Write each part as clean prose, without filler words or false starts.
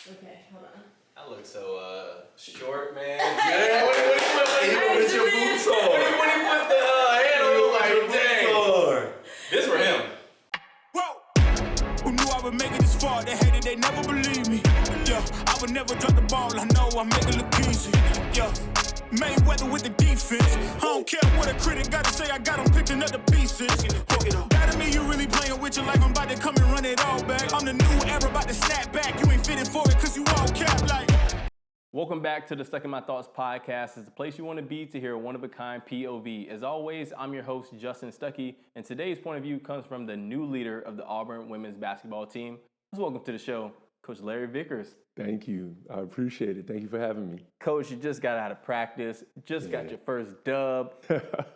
Okay, hold on. I look so short, man. Yeah, when you put your boots on. When you put the handle like, dang. This for him. Whoa! Who knew I would make it this far? They hated, they never believed me. Yeah, I would never drop the ball. I know I make it look easy. Yeah. Mayweather with the defense. I don't care what a critic got to say. I got them picking up the pieces. That mean you really playing with your life. I'm about to come and run it all back. I'm the new era about to snap back. You ain't fitting for it because you all cap like. Welcome back to the Stuck in My Thoughts podcast. It's the place you want to be to hear a one-of-a-kind POV. As always, I'm your host, Justin Stuckey, and today's point of view comes from the new leader of the Auburn women's basketball team. Welcome to the show, Coach Larry Vickers. Thank you. I appreciate it. Thank you for having me. Coach, you just got out of practice, got your first dub.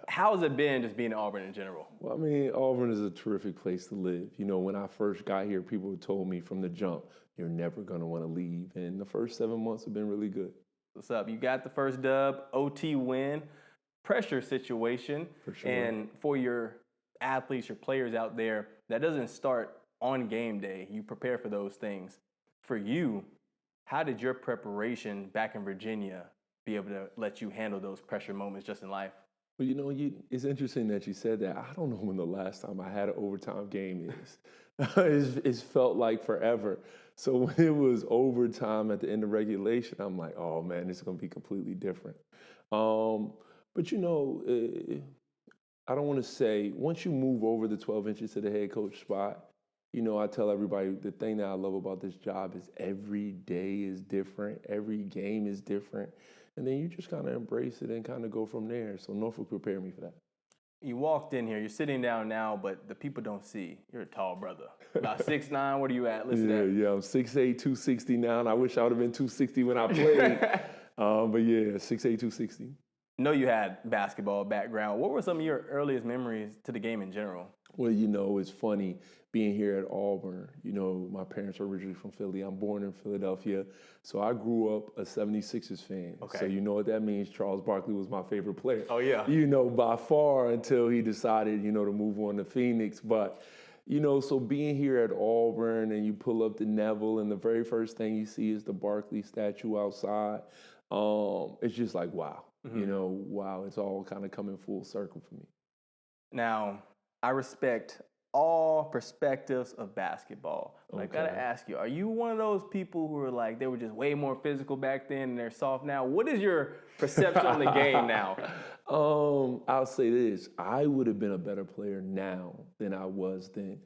How's it been just being at Auburn in general? Well, I mean, Auburn is a terrific place to live. You know, when I first got here, people told me from the jump, you're never going to want to leave. And the first 7 months have been really good. What's up? You got the first dub, OT win, pressure situation. For sure. And for your athletes, your players out there, that doesn't start on game day. You prepare for those things. For you, how did your preparation back in Virginia be able to let you handle those pressure moments just in life? Well, you know, it's interesting that you said that. I don't know when the last time I had an overtime game is. It's felt like forever. So when it was overtime at the end of regulation, I'm like, oh, man, it's going to be completely different. But, you know, I don't want to say, once you move over the 12 inches to the head coach spot, you know, I tell everybody the thing that I love about this job is every day is different. Every game is different. And then you just kind of embrace it and kind of go from there. So Norfolk prepared me for that. You walked in here, you're sitting down now, but the people don't see. You're a tall brother. About 6'9", what are you at? Listen to that. Yeah, I'm 6'8", 260 now. And I wish I would have been 260 when I played. But yeah, 6'8", 260. Know you had basketball background. What were some of your earliest memories to the game in general? Well, you know, it's funny being here at Auburn. You know, my parents are originally from Philly. I'm born in Philadelphia. So I grew up a 76ers fan. Okay. So you know what that means. Charles Barkley was my favorite player. Oh, yeah. You know, by far until he decided, you know, to move on to Phoenix. But, you know, so being here at Auburn and you pull up the Neville and the very first thing you see is the Barkley statue outside, it's just like, wow. You know, wow, it's all kind of coming full circle for me. Now, I respect all perspectives of basketball. But Okay. I gotta ask you, are you one of those people who are like, they were just way more physical back then and they're soft now? What is your perception on the game now? I'll say this. I would have been a better player now than I was then.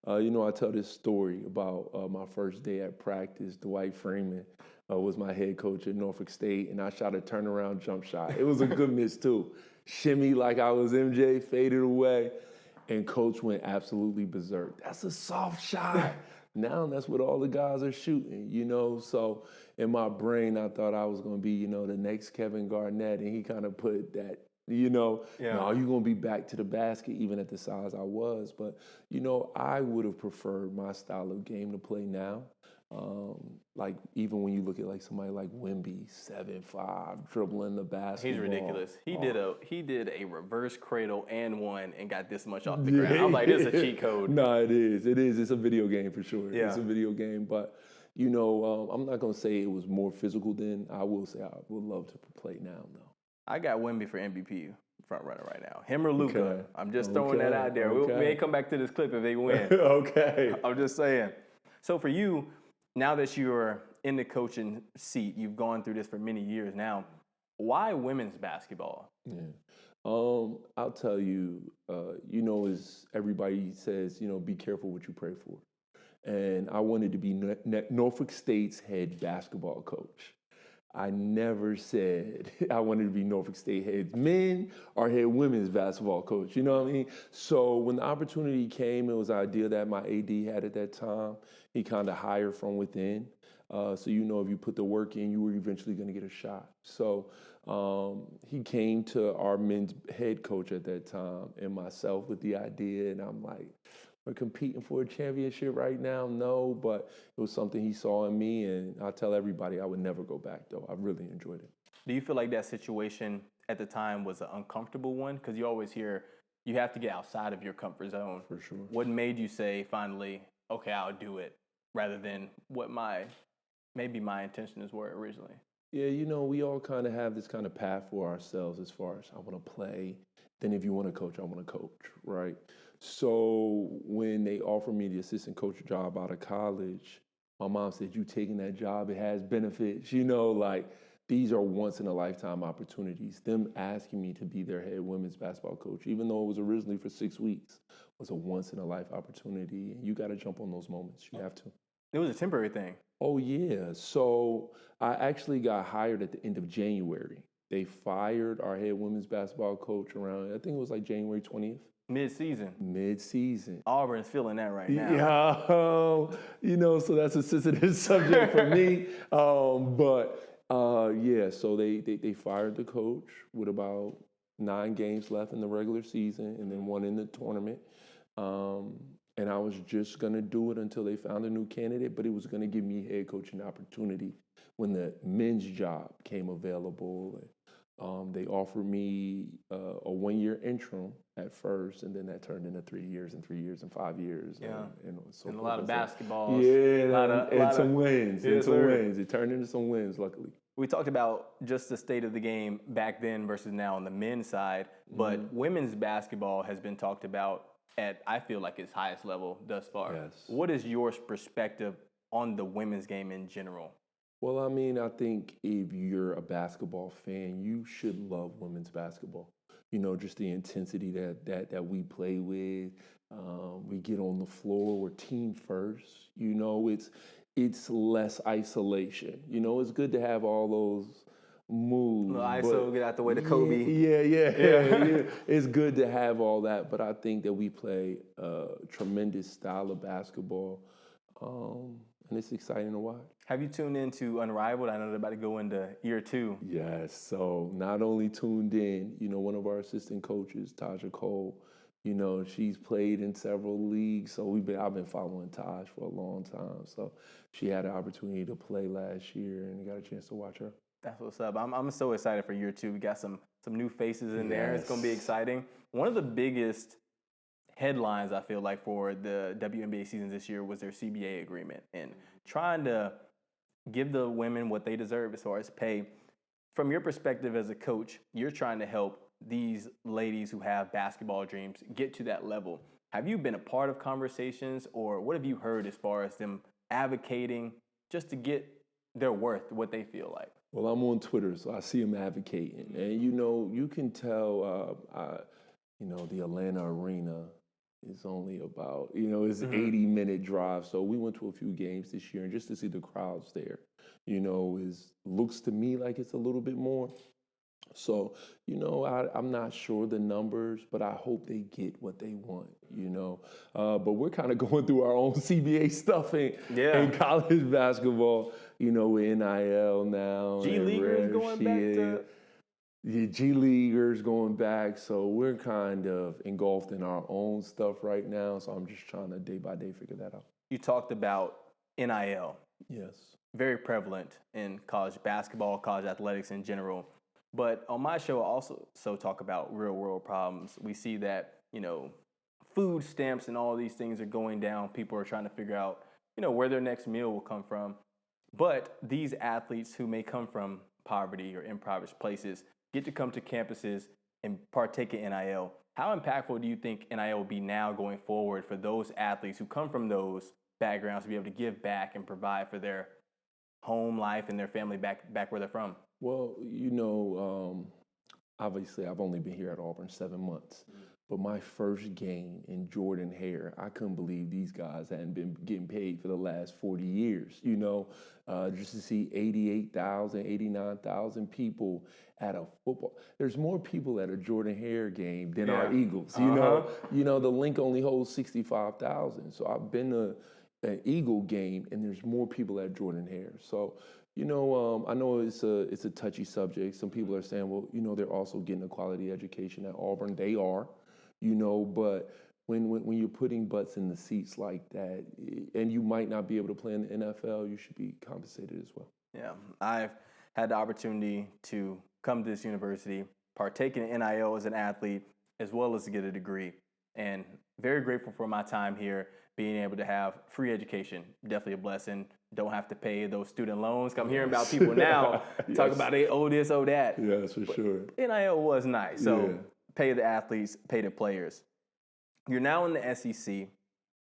You know, I tell this story about my first day at practice. Dwight Freeman was my head coach at Norfolk State, and I shot a turnaround jump shot. It was a good miss, too. Shimmy like I was MJ, faded away, and coach went absolutely berserk. That's a soft shot. Now that's what all the guys are shooting, you know? So in my brain, I thought I was going to be, you know, the next Kevin Garnett, and he kind of put that, you know, no, you're going to be back to the basket even at the size I was. But, you know, I would have preferred my style of game to play now. Like, even when you look at, like, somebody like Wemby, 7'5", dribbling the basketball. He's ridiculous. He did a reverse cradle and one and got this much off the ground. I'm like, this is a cheat code. No, it is. It is. It's a video game for sure. Yeah. It's a video game. But, you know, I'm not going to say it was more physical then. I will say I would love to play now, though. I got Wemby for MVP front runner right now. Him or Luka. Okay. I'm just throwing that out there. We may come back to this clip if they win. Okay. I'm just saying. So for you, now that you're in the coaching seat, you've gone through this for many years now, why women's basketball? Yeah. I'll tell you, you know, as everybody says, you know, be careful what you pray for. And I wanted to be Norfolk State's head basketball coach. I never said I wanted to be Norfolk State head men or head women's basketball coach. You know what I mean? So when the opportunity came, it was an idea that my AD had at that time. He kind of hired from within. So, you know, if you put the work in, you were eventually going to get a shot. So he came to our men's head coach at that time and myself with the idea. And I'm like, we're competing for a championship right now? No, but it was something he saw in me, and I tell everybody I would never go back, though. I really enjoyed it. Do you feel like that situation at the time was an uncomfortable one? Because you always hear you have to get outside of your comfort zone. For sure. What made you say, finally, okay, I'll do it, rather than what my maybe my intentions were originally. Yeah, we all kind of have this kind of path for ourselves as far as I want to play. Then if you want to coach, I want to coach, right? So when they offered me the assistant coach job out of college, my mom said, you taking that job, it has benefits, like these are once in a lifetime opportunities. Them asking me to be their head women's basketball coach, even though it was originally for 6 weeks, was a once in a life opportunity. And you got to jump on those moments. You have to. It was a temporary thing. Oh, yeah. So I actually got hired at the end of January. They fired our head women's basketball coach around, I think it was like January 20th. Mid-season. Auburn's feeling that right now. Yeah, so that's a sensitive subject for me. So they fired the coach with about 9 games left in the regular season and then 1 in the tournament. And I was just going to do it until they found a new candidate, but it was going to give me head coaching opportunity when the men's job came available. They offered me a 1-year interim at first, and then that turned into 3 years and 3 years and 5 years. Yeah. And a lot of basketballs. Yeah, and some wins. Yes, wins. It turned into some wins, luckily. We talked about just the state of the game back then versus now on the men's side, but women's basketball has been talked about at, I feel like, its highest level thus far. Yes. What is your perspective on the women's game in general? Well, I think if you're a basketball fan, you should love women's basketball. Just the intensity that we play with. We get on the floor, we're team first. It's less isolation. It's good to have all those moves. ISO, get out the way to Kobe. Yeah. It's good to have all that, but I think that we play a tremendous style of basketball, and it's exciting to watch. Have you tuned into Unrivaled? I know they're about to go into year 2. Yes, so not only tuned in, one of our assistant coaches, Taja Cole, she's played in several leagues, so I've been following Taj for a long time. So she had an opportunity to play last year, and I got a chance to watch her. That's what's up. I'm so excited for year 2. We got some new faces in there. It's going to be exciting. One of the biggest headlines, I feel like, for the WNBA season this year was their CBA agreement and trying to give the women what they deserve as far as pay. From your perspective as a coach, you're trying to help these ladies who have basketball dreams get to that level. Have you been a part of conversations, or what have you heard as far as them advocating just to get their worth, what they feel like? Well, I'm on Twitter, so I see them advocating. And, you can tell, the Atlanta arena is only about, it's an 80-minute drive. So we went to a few games this year, and just to see the crowds there, looks to me like it's a little bit more. So, I'm not sure the numbers, but I hope they get what they want, But we're kind of going through our own CBA stuff in college basketball, with NIL now. G Leaguers going back to... Yeah, G Leaguers going back. So we're kind of engulfed in our own stuff right now. So I'm just trying to day by day figure that out. You talked about NIL. Yes. Very prevalent in college basketball, college athletics in general. But on my show, I also talk about real world problems. We see that, food stamps and all these things are going down. People are trying to figure out, where their next meal will come from. But these athletes who may come from poverty or impoverished places get to come to campuses and partake in NIL. How impactful do you think NIL will be now going forward for those athletes who come from those backgrounds to be able to give back and provide for their home life and their family back where they're from? Well, obviously I've only been here at Auburn 7 months, but my first game in Jordan Hare, I couldn't believe these guys hadn't been getting paid for the last 40 years, just to see 88,000, 89,000 people at a football. There's more people at a Jordan Hare game than our Eagles, the link only holds 65,000. So I've been to an Eagle game and there's more people at Jordan Hare. So, I know it's a touchy subject. Some people are saying, well, they're also getting a quality education at Auburn. They are, but when you're putting butts in the seats like that, and you might not be able to play in the NFL, you should be compensated as well. Yeah, I've had the opportunity to come to this university, partake in NIL as an athlete, as well as to get a degree. and very grateful for my time here, being able to have free education. Definitely a blessing. Don't have to pay those student loans. I'm hearing about people now talk about they owe this, owe that. Yes, for sure. NIL was nice. So pay the athletes, pay the players. You're now in the SEC,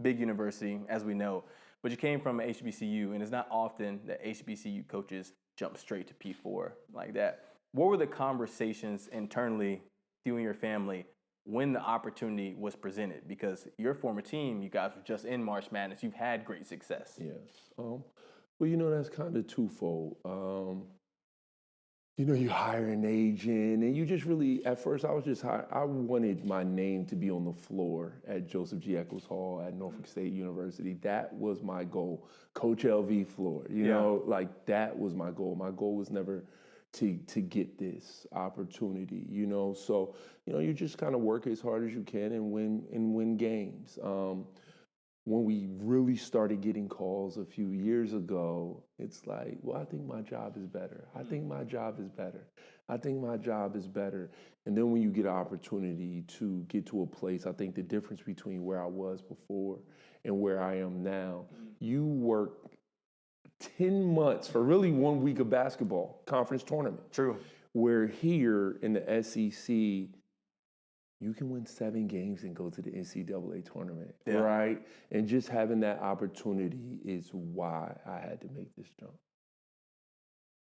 big university, as we know, but you came from an HBCU, and it's not often that HBCU coaches jump straight to P4 like that. What were the conversations internally, you and your family, when the opportunity was presented? Because your former team, you guys were just in March Madness. You've had great success. Yes. Well, that's kind of twofold. You hire an agent, and you just really, at first, I was just hired. I wanted my name to be on the floor at Joseph G. Eccles Hall at Norfolk State University. That was my goal. Coach LV floor, that was my goal. My goal was never to get this opportunity, So, you just kind of work as hard as you can and win games. When we really started getting calls a few years ago, it's like, well, I think my job is better. I think my job is better. I think my job is better. And then when you get an opportunity to get to a place, I think the difference between where I was before and where I am now, you work 10 months for really 1 week of basketball, conference tournament. True. Where here in the SEC, you can win 7 games and go to the NCAA tournament, right? And just having that opportunity is why I had to make this jump.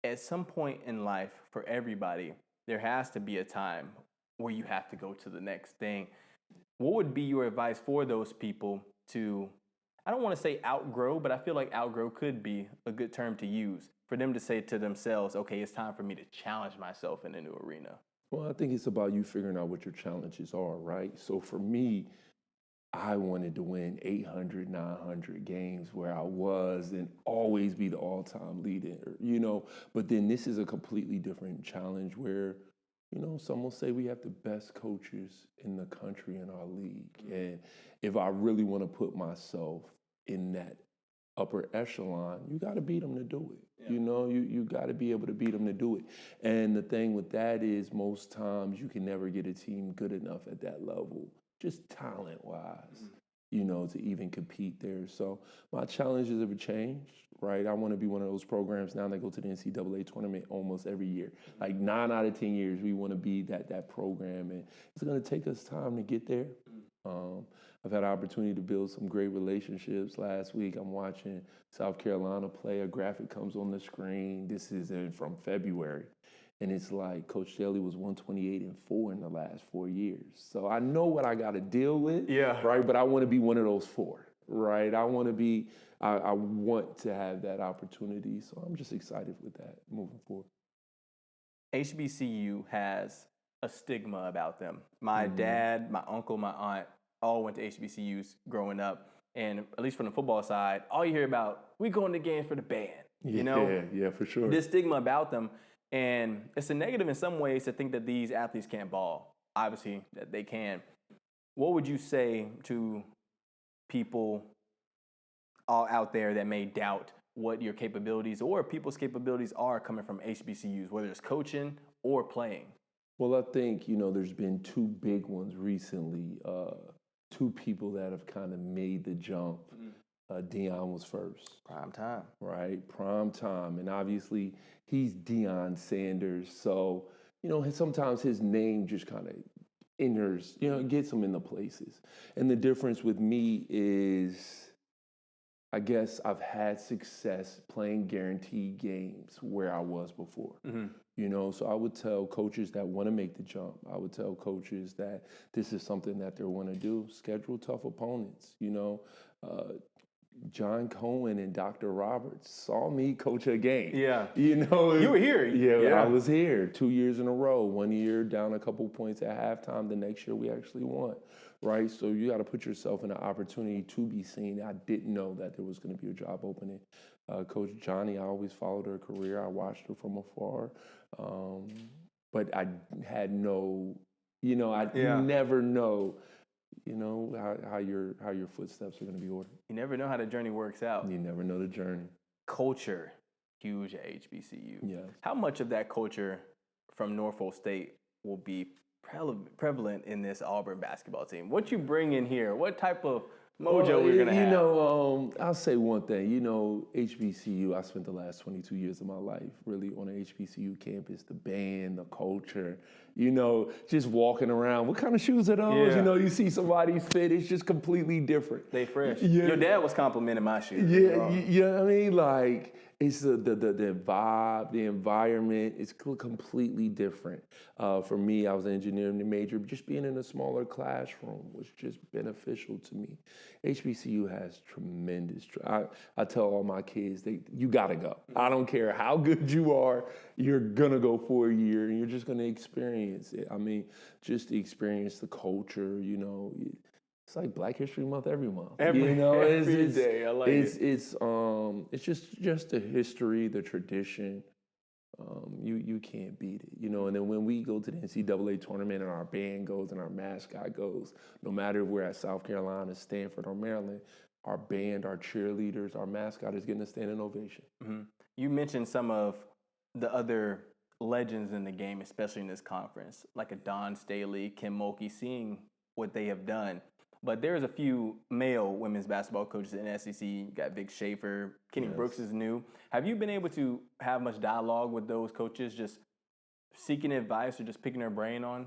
At some point in life, for everybody, there has to be a time where you have to go to the next thing. What would be your advice for those people to, I don't want to say outgrow, but I feel like outgrow could be a good term to use, for them to say to themselves, okay, it's time for me to challenge myself in a new arena? Well, I think it's about you figuring out what your challenges are, right? So for me, I wanted to win 800, 900 games where I was and always be the all-time leader, But then this is a completely different challenge where, some will say we have the best coaches in the country in our league. And if I really want to put myself in that upper echelon, you got to beat them to do it. You got to be able to beat them to do it. And the thing with that is most times you can never get a team good enough at that level, just talent-wise, to even compete there. So my challenges have changed, right? I want to be one of those programs now that go to the NCAA tournament almost every year. Like 9 out of 10 years, we want to be that program. And it's going to take us time to get there. I've had an opportunity to build some great relationships. Last week, I'm watching South Carolina play. A graphic comes on the screen. This is from February. And it's like Coach Daly was 128-4 in the last 4 years. So I know what I got to deal with, right? But I want to be one of those 4, right? I want to have that opportunity. So I'm just excited with that moving forward. HBCU has a stigma about them. My dad, my uncle, my aunt, all went to HBCUs growing up. And at least from the football side, all you hear about, we going to games for the band, Yeah, for sure. This stigma about them. And it's a negative in some ways to think that these athletes can't ball. Obviously, that they can. What would you say to people all out there that may doubt what your capabilities or people's capabilities are coming from HBCUs, whether it's coaching or playing? Well, I think, there's been 2 big ones recently. 2 people that have kind of made the jump. Deion was first. Prime time. Right, prime time. And obviously, he's Deion Sanders. So, sometimes his name just kind of enters, gets him into places. And the difference with me is, I guess I've had success playing guaranteed games where I was before. So I would tell coaches that want to make the jump. I would tell coaches that this is something that they want to do. Schedule tough opponents. John Cohen and Dr. Roberts saw me coach a game. Yeah. You were here. Yeah, I was here 2 years in a row. 1 year down a couple points at halftime. The next year we actually won. Right? So you got to put yourself in an opportunity to be seen. I didn't know that there was going to be a job opening. Coach Johnny, I always followed her career. I watched her from afar. But I had no, you never know, how your footsteps are going to be ordered. You never know how the journey works out. You never know the journey. Culture, huge at HBCU. Yes. How much of that culture from Norfolk State will be prevalent in this Auburn basketball team? What you bring in here? What type of mojo we're going to have? I'll say one thing. HBCU, I spent the last 22 years of my life really on an HBCU campus, the band, the culture, just walking around. What kind of shoes are those? Yeah. You see somebody's fit, it's just completely different. They fresh. Yeah. Your dad was complimenting my shoes. Yeah, you know what I mean? Like, it's the vibe, the environment, it's completely different. For me, I was an engineering major, but just being in a smaller classroom was just beneficial to me. HBCU has tremendous, I tell all my kids, you gotta go. I don't care how good you are, you're gonna go for a year and you're just gonna experience it. I mean, just to experience the culture, it's like Black History Month every month. Every day. I like it. It's just the history, the tradition. You can't beat it, And then when we go to the NCAA tournament and our band goes and our mascot goes, no matter if we're at South Carolina, Stanford, or Maryland, our band, our cheerleaders, our mascot is getting a standing ovation. Mm-hmm. You mentioned some of the other legends in the game, especially in this conference, like a Don Staley, Kim Mulkey, seeing what they have done. But there's a few male women's basketball coaches in the SEC. You got Vic Schaefer, Kenny Brooks is new. Have you been able to have much dialogue with those coaches, just seeking advice or just picking their brain on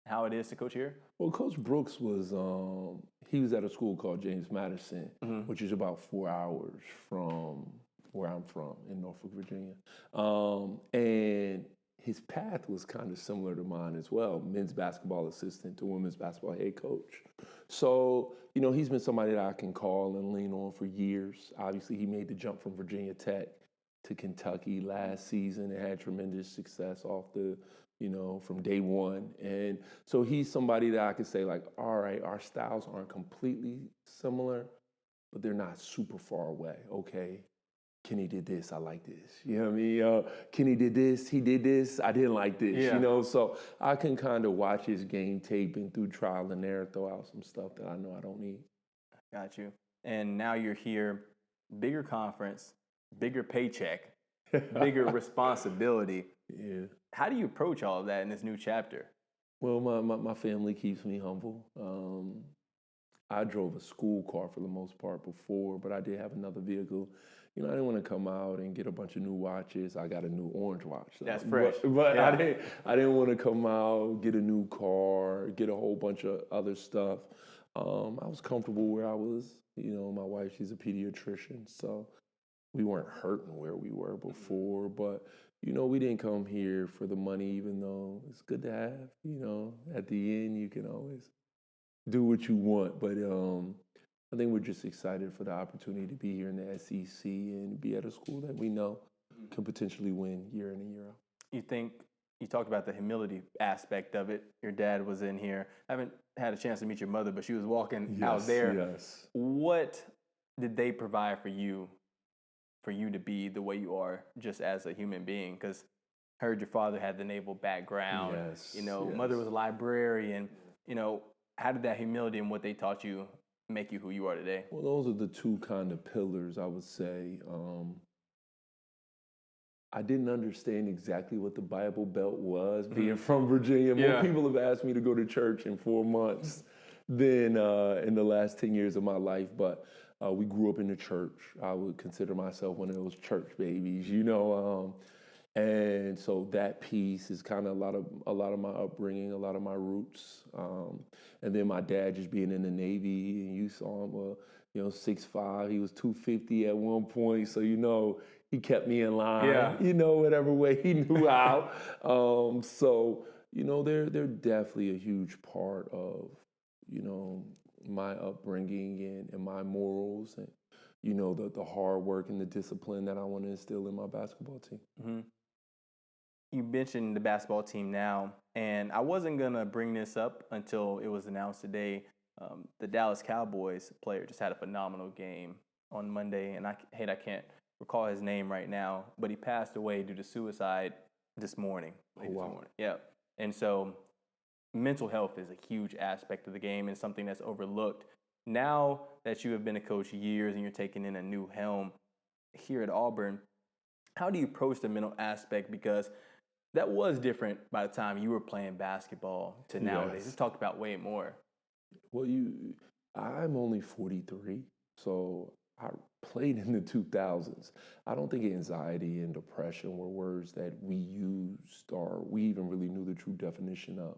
how it is to coach here? Well, Coach Brooks he was at a school called James Madison, which is about 4 hours from where I'm from in Norfolk, Virginia. And his path was kind of similar to mine as well, men's basketball assistant to women's basketball head coach. So, he's been somebody that I can call and lean on for years. Obviously, he made the jump from Virginia Tech to Kentucky last season and had tremendous success from day one. And so he's somebody that I could say, like, all right, our styles aren't completely similar, but they're not super far away, okay? Kenny did this, I like this. You know what I mean? Kenny did this, he did this, I didn't like this, So I can kind of watch his game tape and through trial and error throw out some stuff that I know I don't need. Got you. And now you're here, bigger conference, bigger paycheck, bigger responsibility. Yeah. How do you approach all of that in this new chapter? Well, my family keeps me humble. I drove a school car for the most part before, but I did have another vehicle. I didn't want to come out and get a bunch of new watches. I got a new orange watch. That's fresh. But yeah. I didn't want to come out, get a new car, get a whole bunch of other stuff. I was comfortable where I was. My wife, she's a pediatrician, so we weren't hurting where we were before. But, we didn't come here for the money, even though it's good to have. At the end, you can always do what you want. But I think we're just excited for the opportunity to be here in the SEC and be at a school that we know can potentially win year in and year out. You talked about the humility aspect of it. Your dad was in here. I haven't had a chance to meet your mother, but she was walking out there. Yes. What did they provide for you to be the way you are just as a human being? Because I heard your father had the naval background. Yes. Mother was a librarian. How did that humility and what they taught you make you who you are today? Well, those are the two kind of pillars, I would say. I didn't understand exactly what the Bible Belt was, being from Virginia. More people have asked me to go to church in 4 months than in the last 10 years of my life, but we grew up in the church. I would consider myself one of those church babies, and so that piece is kind of a lot of my upbringing, a lot of my roots. And then my dad just being in the Navy, and you saw him, 6'5", he was 250 at one point, so he kept me in line, whatever way he knew how. So, they're definitely a huge part of, my upbringing and my morals and, the hard work and the discipline that I want to instill in my basketball team. Mm-hmm. You mentioned the basketball team now, and I wasn't going to bring this up until it was announced today. The Dallas Cowboys player just had a phenomenal game on Monday, and I can't recall his name right now, but he passed away due to suicide this morning. Oh, wow. Yeah. And so mental health is a huge aspect of the game and something that's overlooked. Now that you have been a coach years and you're taking in a new helm here at Auburn, how do you approach the mental aspect? Because That was different by the time you were playing basketball to nowadays. Yes. It's talked about way more. Well, I'm only 43, so I played in the 2000s. I don't think anxiety and depression were words that we used or we even really knew the true definition of.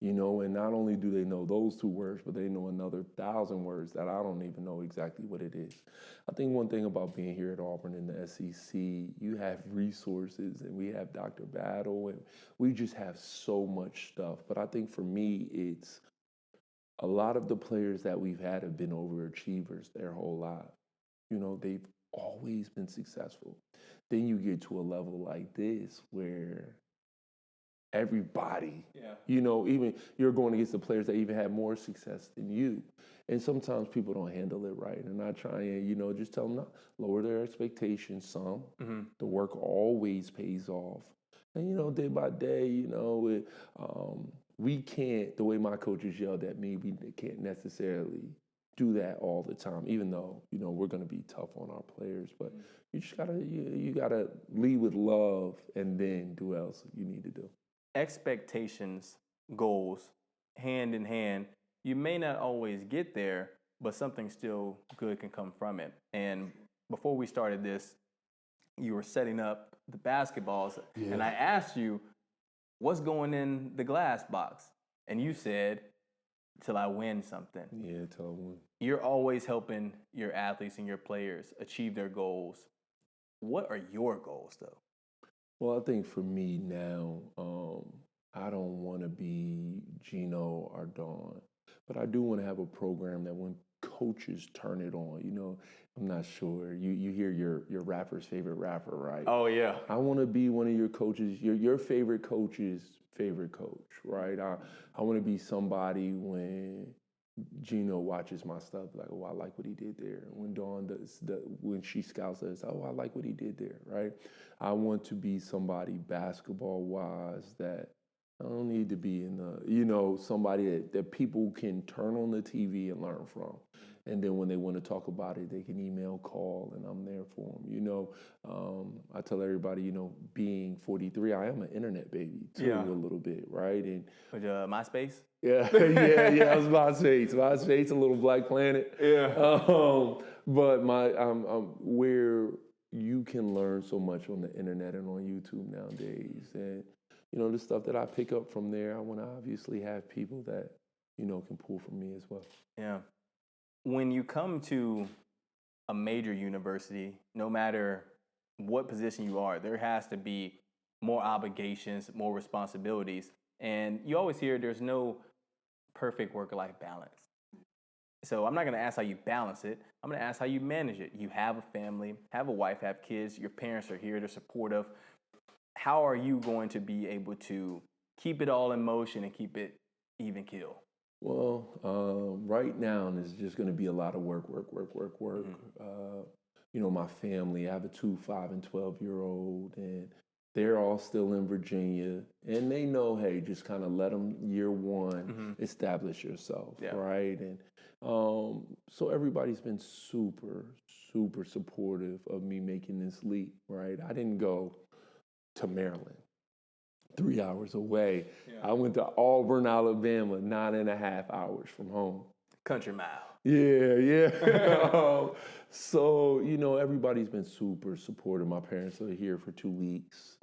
You know, and not only do they know those two words, but they know another 1,000 words that I don't even know exactly what it is. I think one thing about being here at Auburn in the SEC, you have resources, and we have Dr. Battle, and we just have so much stuff. But I think for me, it's a lot of the players that we've had have been overachievers their whole lives. You know, they've always been successful. Then you get to a level like this where everybody, you know, even you're going against the players that even had more success than you. And sometimes people don't handle it right. And I try and, you know, just tell them, no, lower their expectations some. The work always pays off. And, you know, day by day, you know, we can't, the way my coaches yelled at me, we can't necessarily do that all the time, even though, you know, we're going to be tough on our players. But you just got to, you got to lead with love and then do what else you need to do. Expectations, goals, hand in hand. You may not always get there, but something still good can come from it. And before we started this, you were setting up the basketballs, and I asked you, what's going in the glass box? And you said, till I win something. Yeah, till I win. You're always helping your athletes and your players achieve their goals. What are your goals, though? Well, I think for me now, I don't want to be Gino or Dawn, but I do want to have a program that when coaches turn it on, you know, I'm not sure. You hear your rapper's favorite rapper, right? Oh, yeah. I want to be one of your coaches, your favorite coach's favorite coach, right? I want to be somebody when Gino watches my stuff, like, oh, I like what he did there. When Dawn when she scouts us, oh, I like what he did there, right? I want to be somebody basketball-wise that I don't need to be in the, you know, somebody that people can turn on the TV and learn from. And then when they want to talk about it, they can email, call, and I'm there for them. You know, I tell everybody, you know, being 43, I am an internet baby too, a little bit, right? And with MySpace? Yeah, it was MySpace, a little Black Planet. Yeah. But where you can learn so much on the internet and on YouTube nowadays, and you know the stuff that I pick up from there, I want to obviously have people that you know can pull from me as well. Yeah. When you come to a major university, no matter what position you are, there has to be more obligations, more responsibilities, and you always hear there's no perfect work-life balance. So I'm not going to ask how you balance it. I'm going to ask how you manage it. You have a family, have a wife, have kids. Your parents are here. They're supportive. How are you going to be able to keep it all in motion and keep it even keel? Well, right now, it's just going to be a lot of work. You know, my family, I have a 2, 5, and 12-year-old, and they're all still in Virginia, and they know, hey, just kind of let them year one establish yourself, right? And so everybody's been super, super supportive of me making this leap, right? I didn't go to Maryland, 3 hours away. I went to Auburn, Alabama, 9.5 hours from home. Country mile. Yeah. So, you know, everybody's been super supportive. My parents are here for 2 weeks.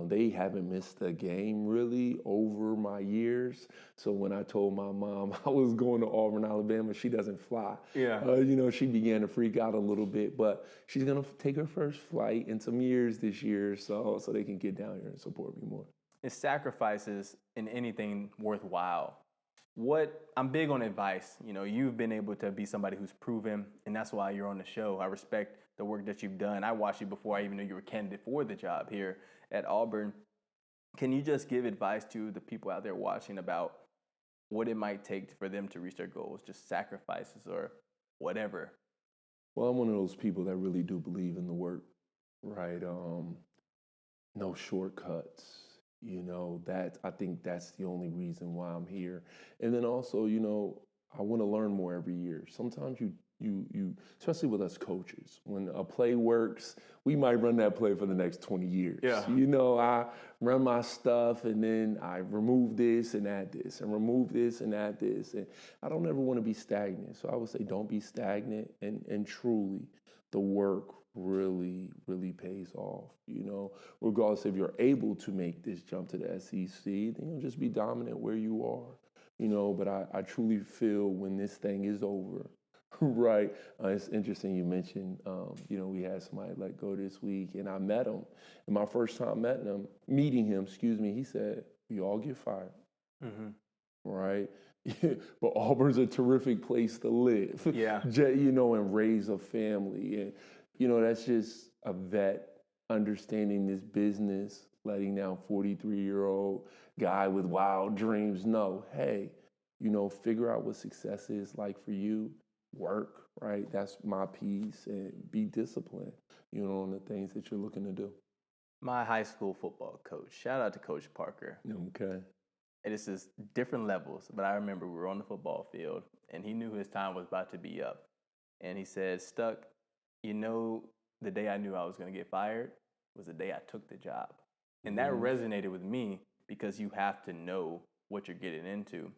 They haven't missed a game really over my years. So when I told my mom I was going to Auburn, Alabama, she doesn't fly. You know, she began to freak out a little bit, but she's going to take her first flight in some years this year so they can get down here and support me more. It's sacrifices in anything worthwhile. I'm big on advice. You know, you've been able to be somebody who's proven, and that's why you're on the show. I respect the work that you've done. I watched you before I even knew you were a candidate for the job here at Auburn. Can you just give advice to the people out there watching about what it might take for them to reach their goals, just sacrifices or whatever? Well, I'm one of those people that really do believe in the work, right? No shortcuts. You know, I think that's the only reason why I'm here. And then also, you know, I want to learn more every year. Sometimes you you especially with us coaches, when a play works, we might run that play for the next 20 years. Yeah. You know, I run my stuff and then I remove this and add this and remove this and add this. And I don't ever want to be stagnant. So I would say don't be stagnant, and truly the work really, really pays off. You know, regardless if you're able to make this jump to the SEC, then you'll just be dominant where you are. You know, but I truly feel when this thing is over, right? It's interesting you mentioned, you know, we had somebody let go this week, and I met him. And my first time meeting him, he said, "We all get fired." Mm-hmm. Right? But Auburn's a terrific place to live. Yeah. You know, and raise a family. And, you know, that's just a vet understanding this business, letting down 43-year-old guy with wild dreams know, hey, you know, figure out what success is like for you, work, right? That's my piece, and be disciplined, you know, on the things that you're looking to do. My high school football coach, shout out to Coach Parker. Okay. And it's just different levels, but I remember we were on the football field, and he knew his time was about to be up. And he said, Stuck, you know, the day I knew I was going to get fired was the day I took the job. And that resonated with me, because you have to know what you're getting into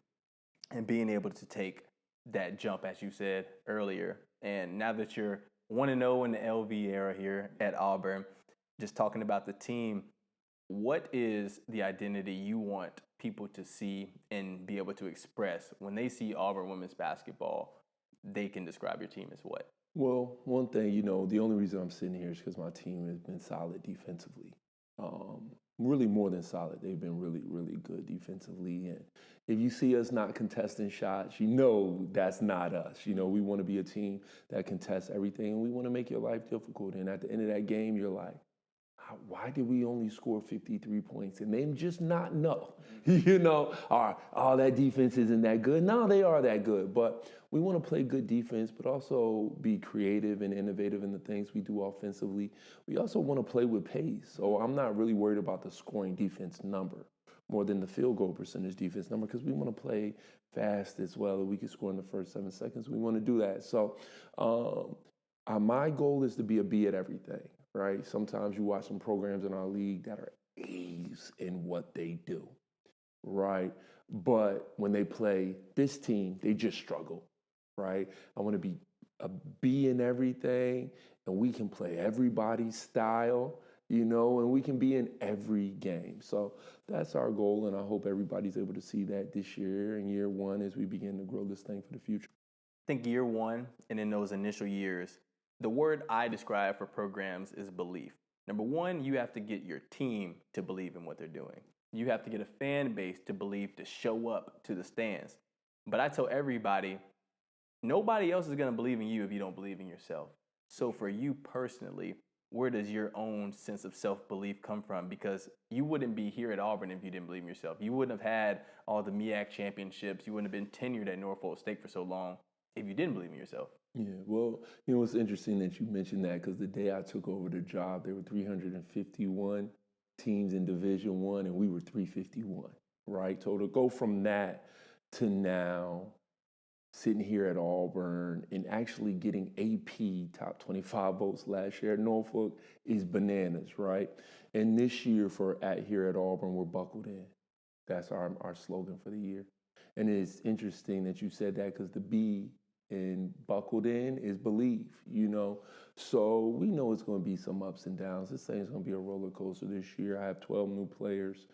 and being able to take that jump, as you said earlier. And now that you're 1-0 in the LV era here at Auburn, just talking about the team, what is the identity you want people to see and be able to express when they see Auburn women's basketball? They can describe your team as what? Well, one thing, you know, the only reason I'm sitting here is because my team has been solid defensively. Really more than solid. They've been really, really good defensively. And if you see us not contesting shots, you know that's not us. You know, we want to be a team that contests everything, and we want to make your life difficult. And at the end of that game, you're like, why did we only score 53 points? And they just not know, you know, that defense isn't that good. No, they are that good. But we want to play good defense, but also be creative and innovative in the things we do offensively. We also want to play with pace. So I'm not really worried about the scoring defense number more than the field goal percentage defense number, because we want to play fast as well. If we can score in the first 7 seconds, we want to do that. So my goal is to be a B at everything. Right? Sometimes you watch some programs in our league that are A's in what they do, right? But when they play this team, they just struggle, right? I want to be a B in everything, and we can play everybody's style, you know, and we can be in every game. So that's our goal, and I hope everybody's able to see that this year and year one as we begin to grow this thing for the future. I think year one and in those initial years, the word I describe for programs is belief. Number one, you have to get your team to believe in what they're doing. You have to get a fan base to believe, to show up to the stands. But I tell everybody, nobody else is going to believe in you if you don't believe in yourself. So for you personally, where does your own sense of self-belief come from? Because you wouldn't be here at Auburn if you didn't believe in yourself. You wouldn't have had all the MEAC championships. You wouldn't have been tenured at Norfolk State for so long if you didn't believe in yourself. Yeah, well, you know, it's interesting that you mentioned that, because the day I took over the job, there were 351 teams in Division I, and we were 351, right? So to go from that to now, sitting here at Auburn and actually getting AP top 25 votes last year at Norfolk is bananas, right? And this year here at Auburn, we're buckled in. That's our slogan for the year. And it's interesting that you said that, because the B and buckled in is believe, you know. So we know it's going to be some ups and downs. This thing's going to be a roller coaster this year. I have 12 new players,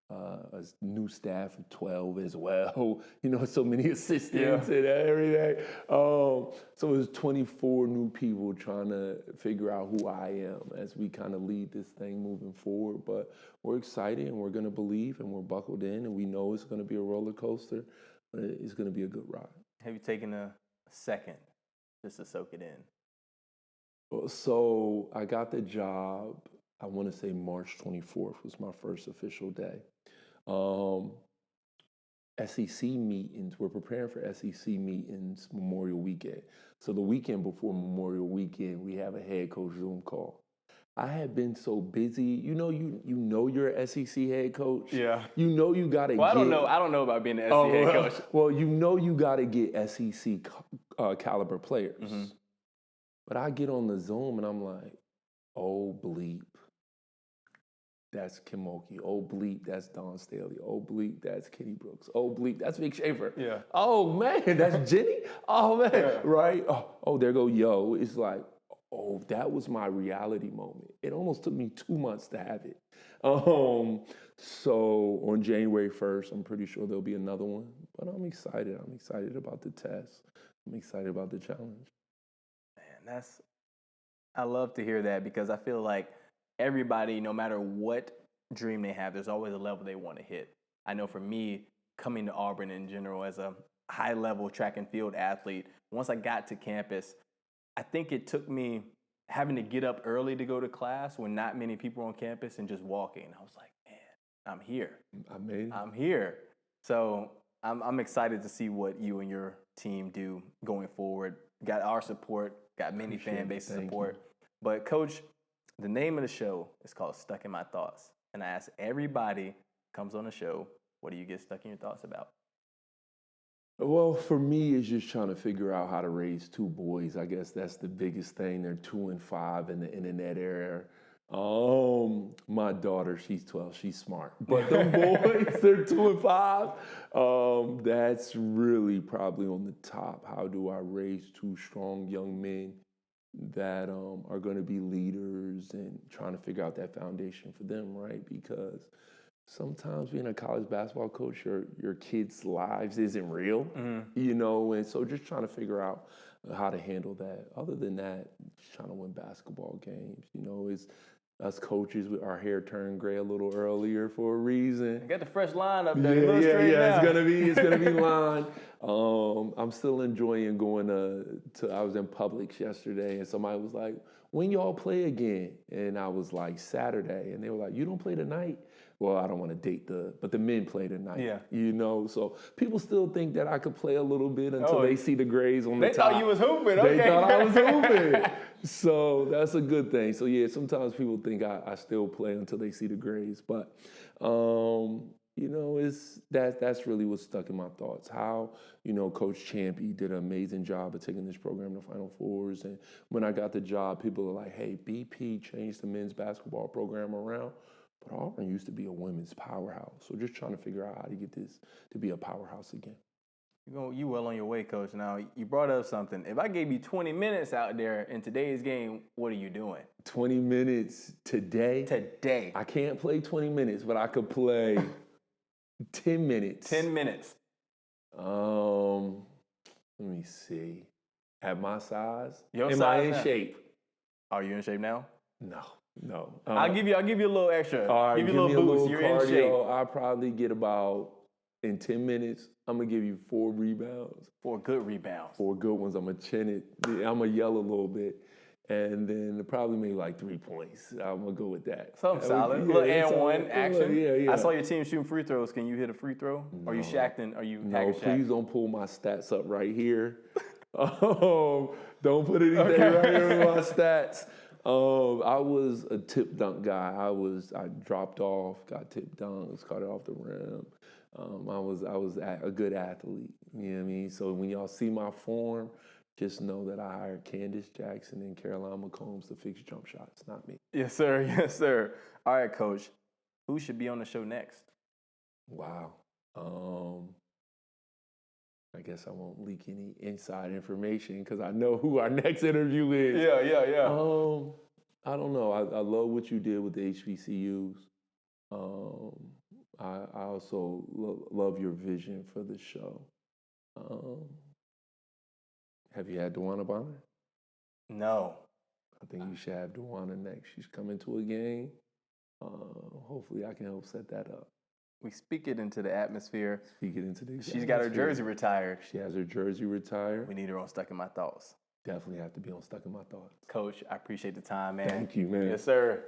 a new staff of 12 as well. You know, so many assistants and everything. So it's 24 new people trying to figure out who I am as we kind of lead this thing moving forward. But we're excited, and we're going to believe, and we're buckled in, and we know it's going to be a roller coaster, but it's going to be a good ride. Have you taken a second just to soak it in? So I got the job, I want to say March 24th was my first official day. SEC meetings, we're preparing for SEC meetings Memorial Weekend. So the weekend before Memorial Weekend, we have a head coach Zoom call. I had been so busy. You know you're an SEC head coach. Yeah. You know you got to I don't know about being an SEC head coach. Well, you know you got to get SEC caliber players. But I get on the Zoom and I'm like, oh, bleep. That's Kim Mulkey. Oh, bleep, that's Dawn Staley. Oh, bleep, that's Kenny Brooks. Oh, bleep, that's Vic Schaefer. Yeah. Oh, man, that's Jenny? Oh, man, Yeah. right? Oh, there go Yo. It's like, oh, that was my reality moment. It almost took me 2 months to have it. So on January 1st, I'm pretty sure there'll be another one. But I'm excited. I'm excited about the test. I'm excited about the challenge. Man, I love to hear that because I feel like everybody, no matter what dream they have, there's always a level they want to hit. I know for me, coming to Auburn in general as a high-level track and field athlete, once I got to campus, I think it took me having to get up early to go to class when not many people were on campus and just walking. I was like, man, I'm here. I made it. I'm here. So I'm excited to see what you and your team do going forward. Got our support, got many fan base support. But Coach, the name of the show is called Stuck in My Thoughts. And I ask everybody who comes on the show, what do you get stuck in your thoughts about? Well, for me, it's just trying to figure out how to raise two boys. I guess that's the biggest thing. They're 2 and 5 in the internet era. My daughter, she's 12, she's smart. But them boys, they're 2 and 5. That's really probably on the top. How do I raise 2 strong young men that are going to be leaders and trying to figure out that foundation for them, right? Because sometimes being a college basketball coach, your kids' lives isn't real, you know, and so just trying to figure out how to handle that. Other than that, just trying to win basketball games, you know, it's us coaches with our hair turned gray a little earlier for a reason. Got the fresh line up there. Yeah. It's gonna be line. I'm still enjoying going to. I was in Publix yesterday, and somebody was like, "When y'all play again?" And I was like, "Saturday." And they were like, "You don't play tonight?" Well, I don't want to date but the men play tonight. Yeah. You know, so people still think that I could play a little bit until they see the grays on the top. They thought you was hooping. Okay. They thought I was hooping. So that's a good thing. So yeah, sometimes people think I still play until they see the grays, but you know, that's really what's stuck in my thoughts. How, you know, Coach Champy did an amazing job of taking this program to Final Fours, and when I got the job, people are like, "Hey, BP changed the men's basketball program around." But Auburn used to be a women's powerhouse. So just trying to figure out how to get this to be a powerhouse again. You well on your way, Coach. Now, you brought up something. If I gave you 20 minutes out there in today's game, what are you doing? 20 minutes today? Today. I can't play 20 minutes, but I could play 10 minutes. 10 minutes. Let me see. At my size? Your Am size I in now? shape? Are you in shape now? No. I'll give you a little extra. All right, give you a little boost. You're cardio. in shape. I'll probably get about, in 10 minutes, I'm going to give you 4 rebounds. 4 good rebounds. 4 good ones. I'm going to chin it. I'm going to yell a little bit. And then probably maybe like 3 points. I'm going to go with that. Something solid. Yeah, little and solid. one action. Yeah. I saw your team shooting free throws. Can you hit a free throw? No. Are you Shaqtin'? Are you No, Hacker Shaq? please don't pull my stats up right here. Don't put anything right here in my stats. I was a tip dunk guy. I dropped off, got tip dunks, caught it off the rim. I was a good athlete. You know what I mean? So when y'all see my form, just know that I hired Candace Jackson and Caroline McCombs to fix jump shots, not me. Yes, sir. Yes, sir. All right, Coach. Who should be on the show next? Wow. I guess I won't leak any inside information because I know who our next interview is. Yeah. I don't know. I love what you did with the HBCUs. I also love your vision for the show. Have you had Dewanna Bonner? No. I think you should have Dewanna next. She's coming to a game. Hopefully I can help set that up. We speak it into the atmosphere. Speak it into the She's got her jersey retired. She has her jersey retired. We need her on Stuck in My Thoughts. Definitely have to be on Stuck in My Thoughts. Coach, I appreciate the time, man. Thank you, man. Yes, sir.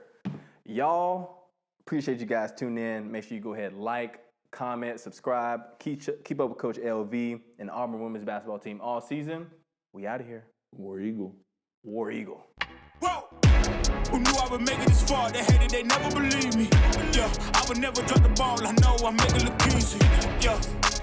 Y'all, appreciate you guys tuning in. Make sure you go ahead, like, comment, subscribe. Keep up with Coach LV and the Auburn women's basketball team all season. We out of here. War Eagle. War Eagle. Whoa! Who knew I would make it this far? They hated, they never believed me. Yeah, I would never drop the ball. I know I make it look easy. Yeah.